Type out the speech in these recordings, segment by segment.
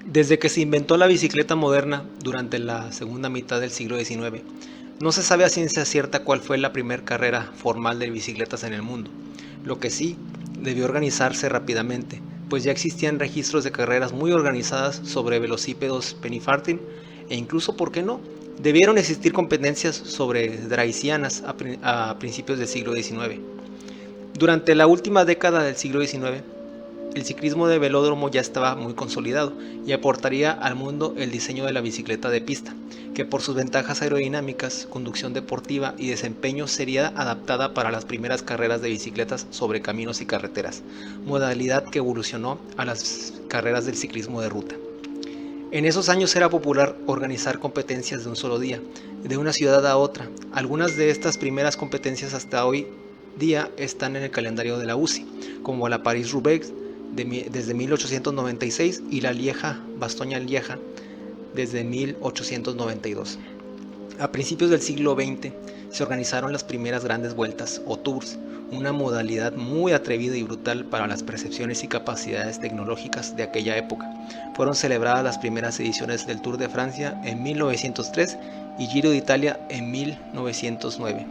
Desde que se inventó la bicicleta moderna durante la segunda mitad del siglo XIX, no se sabe a ciencia cierta cuál fue la primera carrera formal de bicicletas en el mundo. Lo que sí, debió organizarse rápidamente, pues ya existían registros de carreras muy organizadas sobre velocípedos Pennyfarthing e incluso, ¿por qué no?, debieron existir competencias sobre draisianas a principios del siglo XIX. Durante la última década del siglo XIX, el ciclismo de velódromo ya estaba muy consolidado y aportaría al mundo el diseño de la bicicleta de pista, que por sus ventajas aerodinámicas, conducción deportiva y desempeño sería adaptada para las primeras carreras de bicicletas sobre caminos y carreteras, modalidad que evolucionó a las carreras del ciclismo de ruta. En esos años era popular organizar competencias de un solo día, de una ciudad a otra. Algunas de estas primeras competencias hasta hoy día están en el calendario de la UCI, como la París-Roubaix desde 1896 y la Lieja-Bastoña-Lieja desde 1892. A principios del siglo XX se organizaron las primeras grandes vueltas o tours, una modalidad muy atrevida y brutal para las percepciones y capacidades tecnológicas de aquella época. Fueron celebradas las primeras ediciones del Tour de Francia en 1903 y Giro de Italia en 1909.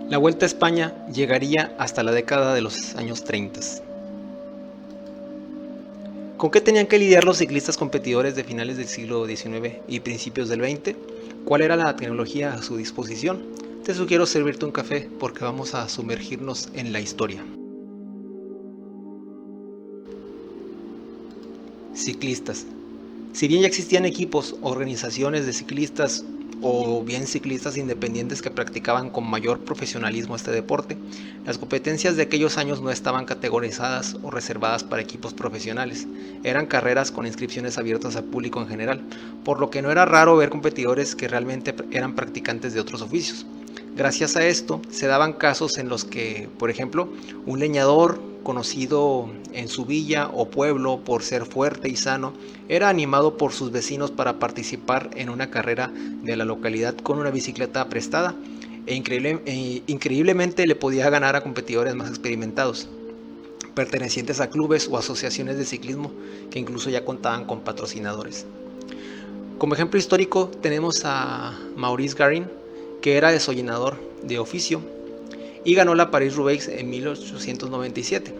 La Vuelta a España llegaría hasta la década de los años 30. ¿Con qué tenían que lidiar los ciclistas competidores de finales del siglo XIX y principios del XX? ¿Cuál era la tecnología a su disposición? Te sugiero servirte un café porque vamos a sumergirnos en la historia. Ciclistas. Si bien ya existían equipos, organizaciones de ciclistas o bien ciclistas independientes que practicaban con mayor profesionalismo este deporte, las competencias de aquellos años no estaban categorizadas o reservadas para equipos profesionales. Eran carreras con inscripciones abiertas al público en general, por lo que no era raro ver competidores que realmente eran practicantes de otros oficios. Gracias a esto, se daban casos en los que, por ejemplo, un leñador conocido en su villa o pueblo por ser fuerte y sano, era animado por sus vecinos para participar en una carrera de la localidad con una bicicleta prestada increíblemente le podía ganar a competidores más experimentados, pertenecientes a clubes o asociaciones de ciclismo que incluso ya contaban con patrocinadores. Como ejemplo histórico tenemos a Maurice Garin, que era desollinador de oficio y ganó la París-Roubaix en 1897.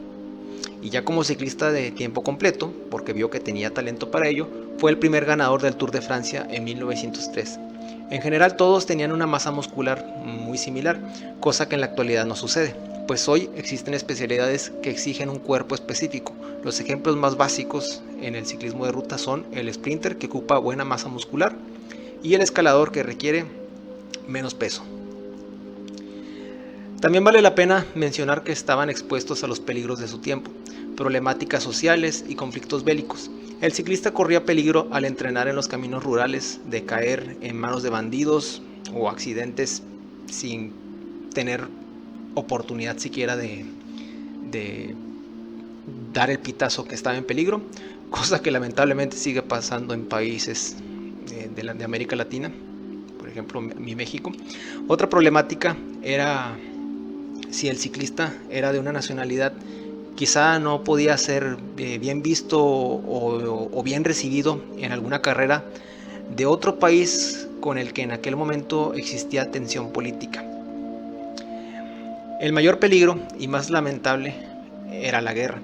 Y ya como ciclista de tiempo completo, porque vio que tenía talento para ello, fue el primer ganador del Tour de Francia en 1903. En general todos tenían una masa muscular muy similar, cosa que en la actualidad no sucede, pues hoy existen especialidades que exigen un cuerpo específico. Los ejemplos más básicos en el ciclismo de ruta son el sprinter, que ocupa buena masa muscular, y el escalador, que requiere menos peso. También vale la pena mencionar que estaban expuestos a los peligros de su tiempo, problemáticas sociales y conflictos bélicos. El ciclista corría peligro al entrenar en los caminos rurales de caer en manos de bandidos o accidentes sin tener oportunidad siquiera de dar el pitazo que estaba en peligro, cosa que lamentablemente sigue pasando en países de América Latina, por ejemplo mi México. Otra problemática era si el ciclista era de una nacionalidad, quizá no podía ser bien visto o bien recibido en alguna carrera de otro país con el que en aquel momento existía tensión política. El mayor peligro y más lamentable era la guerra.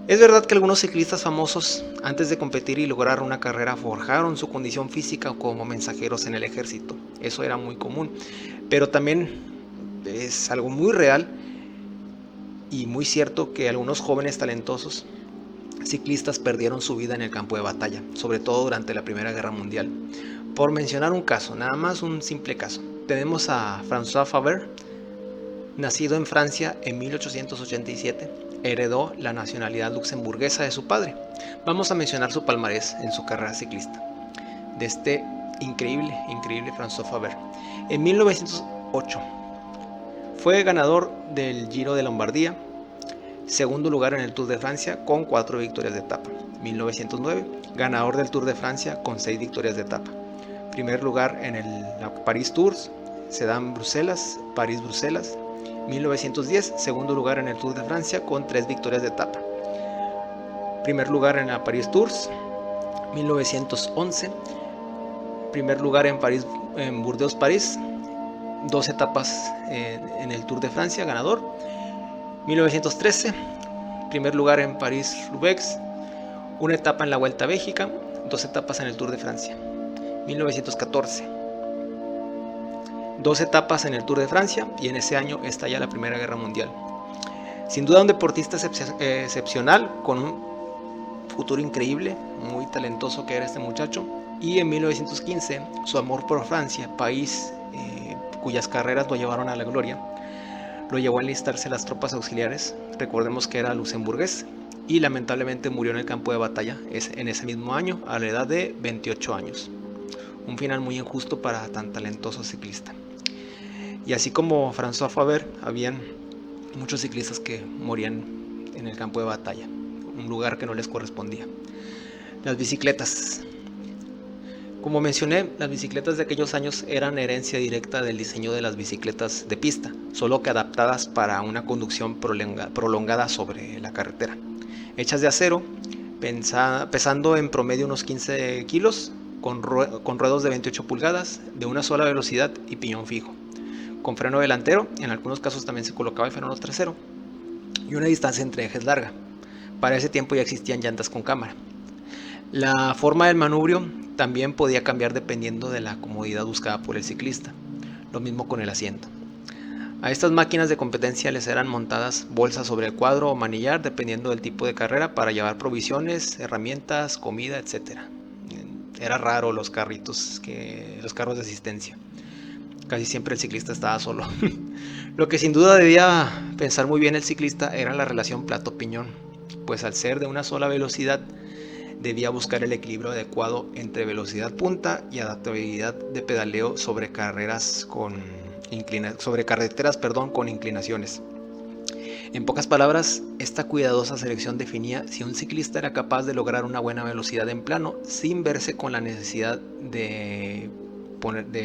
Es verdad que algunos ciclistas famosos, antes de competir y lograr una carrera, forjaron su condición física como mensajeros en el ejército. Eso era muy común, pero también es algo muy real y muy cierto que algunos jóvenes talentosos ciclistas perdieron su vida en el campo de batalla, sobre todo durante la Primera Guerra Mundial. Por mencionar un caso, nada más un simple caso, tenemos a François Faber, nacido en Francia en 1887, heredó la nacionalidad luxemburguesa de su padre. Vamos a mencionar su palmarés en su carrera ciclista, de este increíble François Faber. En 1908 fue ganador del Giro de Lombardía, segundo lugar en el Tour de Francia con 4 victorias de etapa. 1909, ganador del Tour de Francia con 6 victorias de etapa. Primer lugar en el Paris Tours, Sedan-Bruselas, Primer lugar en la Paris Tours, 1911. Primer lugar en Burdeos, París. 2 etapas en el Tour de Francia, ganador. 1913. Primer lugar en París-Roubaix. 1 etapa en la Vuelta a Bélgica. 2 etapas en el Tour de Francia. 1914. 2 etapas en el Tour de Francia, y en ese año estalla la Primera Guerra Mundial. Sin duda un deportista excepcional, con un futuro increíble, muy talentoso que era este muchacho. Y en 1915 su amor por Francia, país cuyas carreras lo llevaron a la gloria, lo llevó a enlistarse en las tropas auxiliares. Recordemos que era luxemburgués y lamentablemente murió en el campo de batalla en ese mismo año, a la edad de 28 años. Un final muy injusto para tan talentoso ciclista. Y así como François Faber, habían muchos ciclistas que morían en el campo de batalla, un lugar que no les correspondía. Las bicicletas. Como mencioné, las bicicletas de aquellos años eran herencia directa del diseño de las bicicletas de pista, solo que adaptadas para una conducción prolongada sobre la carretera. Hechas de acero, pesando en promedio unos 15 kilos, con ruedos de 28 pulgadas, de una sola velocidad y piñón fijo, con freno delantero, en algunos casos también se colocaba el freno trasero, y una distancia entre ejes larga. Para ese tiempo ya existían llantas con cámara. La forma del manubrio también podía cambiar dependiendo de la comodidad buscada por el ciclista, lo mismo con el asiento. A estas máquinas de competencia les eran montadas bolsas sobre el cuadro o manillar dependiendo del tipo de carrera para llevar provisiones, herramientas, comida, etc. Era raro los carros de asistencia. Casi siempre el ciclista estaba solo. Lo que sin duda debía pensar muy bien el ciclista era la relación plato-piñón, pues al ser de una sola velocidad debía buscar el equilibrio adecuado entre velocidad punta y adaptabilidad de pedaleo sobre carreteras con inclinaciones. En pocas palabras, esta cuidadosa selección definía si un ciclista era capaz de lograr una buena velocidad en plano sin verse con la necesidad de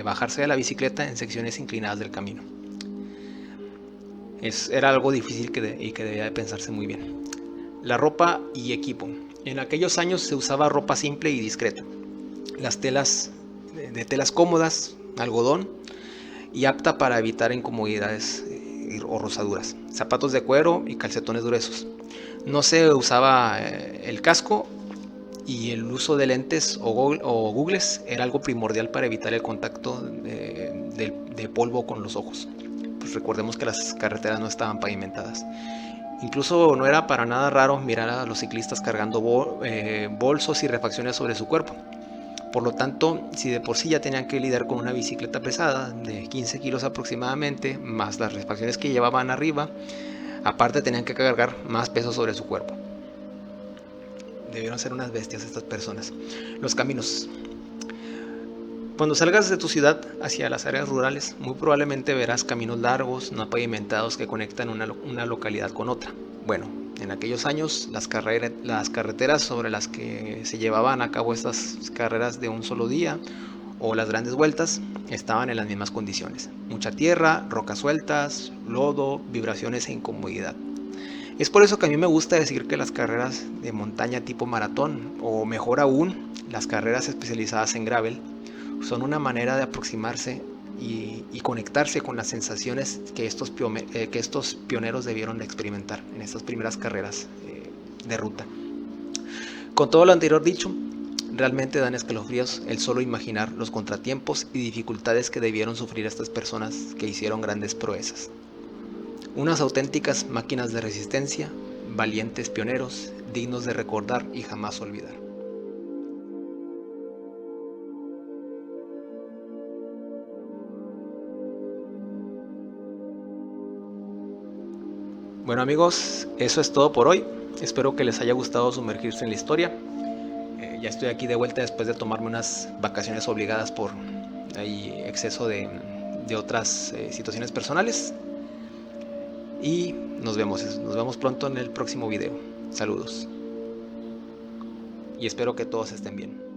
bajarse de la bicicleta en secciones inclinadas del camino. Era algo difícil y que debía de pensarse muy bien. La ropa y equipo. En aquellos años se usaba ropa simple y discreta. Las telas de telas cómodas, algodón, y apta para evitar incomodidades o rozaduras. Zapatos de cuero y calcetones gruesos. No se usaba el casco, y el uso de lentes o googles era algo primordial para evitar el contacto de polvo con los ojos. Pues recordemos que las carreteras no estaban pavimentadas. Incluso no era para nada raro mirar a los ciclistas cargando bolsos y refacciones sobre su cuerpo. Por lo tanto, si de por sí ya tenían que lidiar con una bicicleta pesada de 15 kilos aproximadamente, más las refacciones que llevaban arriba, aparte tenían que cargar más peso sobre su cuerpo. Debieron ser unas bestias estas personas. Los caminos. Cuando salgas de tu ciudad hacia las áreas rurales, muy probablemente verás caminos largos, no pavimentados, que conectan una localidad con otra. Bueno, en aquellos años las carreteras sobre las que se llevaban a cabo estas carreras de un solo día o las grandes vueltas estaban en las mismas condiciones. Mucha tierra, rocas sueltas, lodo, vibraciones e incomodidad. Es por eso que a mí me gusta decir que las carreras de montaña tipo maratón, o mejor aún, las carreras especializadas en gravel, son una manera de aproximarse y conectarse con las sensaciones que estos pioneros debieron de experimentar en estas primeras carreras de ruta. Con todo lo anterior dicho, realmente dan escalofríos el solo imaginar los contratiempos y dificultades que debieron sufrir estas personas que hicieron grandes proezas. Unas auténticas máquinas de resistencia, valientes pioneros, dignos de recordar y jamás olvidar. Bueno amigos, eso es todo por hoy. Espero que les haya gustado sumergirse en la historia. Ya estoy aquí de vuelta después de tomarme unas vacaciones obligadas por exceso de otras situaciones personales. Y nos vemos pronto en el próximo video. Saludos. Y espero que todos estén bien.